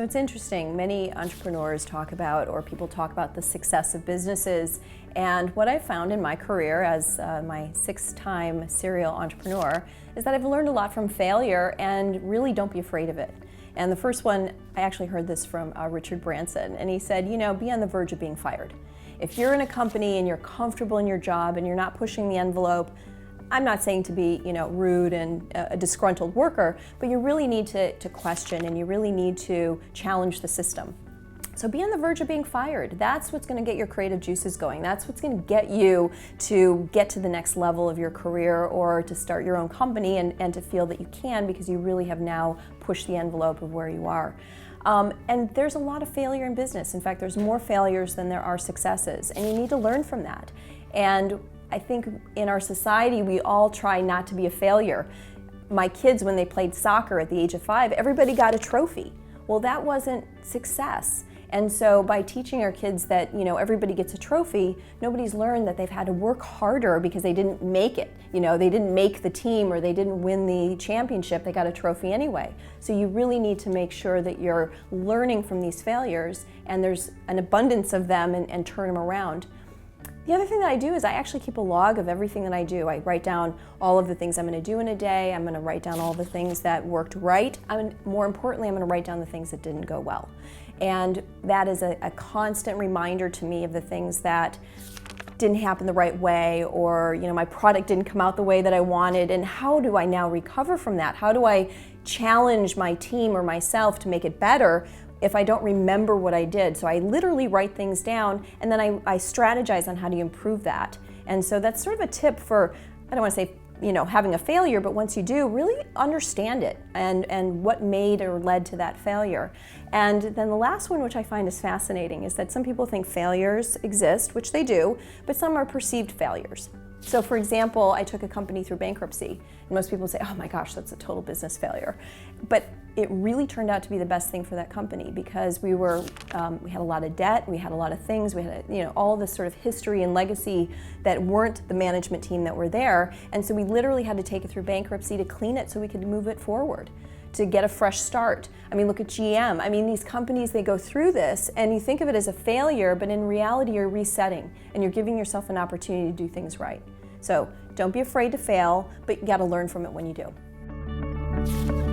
it's interesting, many entrepreneurs talk about, or people talk about, the success of businesses. And what I've found in my career as my 6-time serial entrepreneur is that I've learned a lot from failure, and really don't be afraid of it. And the first one, I actually heard this from Richard Branson, and he said, you know, be on the verge of being fired. If you're in a company and you're comfortable in your job and you're not pushing the envelope, I'm not saying to be, rude and a disgruntled worker, but you really need to question, and you really need to challenge the system. So be on the verge of being fired. That's what's going to get your creative juices going. That's what's going to get you to get to the next level of your career, or to start your own company and to feel that you can, because you really have now pushed the envelope of where you are. And there's a lot of failure in business. In fact, there's more failures than there are successes, and you need to learn from that. And I think in our society, we all try not to be a failure. My kids, when they played soccer at the age of 5, everybody got a trophy. Well, that wasn't success. And so by teaching our kids that, everybody gets a trophy, nobody's learned that they've had to work harder because they didn't make it. They didn't make the team, or they didn't win the championship, they got a trophy anyway. So you really need to make sure that you're learning from these failures, and there's an abundance of them, and turn them around. The other thing that I do is I actually keep a log of everything that I do. I write down all of the things I'm going to do in a day. I'm going to write down all the things that worked right. More importantly, I'm going to write down the things that didn't go well. And that is a constant reminder to me of the things that didn't happen the right way, or my product didn't come out the way that I wanted, and how do I now recover from that? How do I challenge my team or myself to make it better if I don't remember what I did? So I literally write things down, and then I strategize on how to improve that. And so that's sort of a tip for, I don't want to say, having a failure, but once you do, really understand it and what made or led to that failure. And then the last one, which I find is fascinating, is that some people think failures exist, which they do, but some are perceived failures. So for example, I took a company through bankruptcy, and most people say, oh my gosh, that's a total business failure. But it really turned out to be the best thing for that company, because we had a lot of debt, we had a lot of things, we had all this sort of history and legacy that weren't the management team that were there, and so we literally had to take it through bankruptcy to clean it so we could move it forward, to get a fresh start. Look at GM. These companies, they go through this, and you think of it as a failure, but in reality you're resetting, and you're giving yourself an opportunity to do things right. So don't be afraid to fail, but you got to learn from it when you do.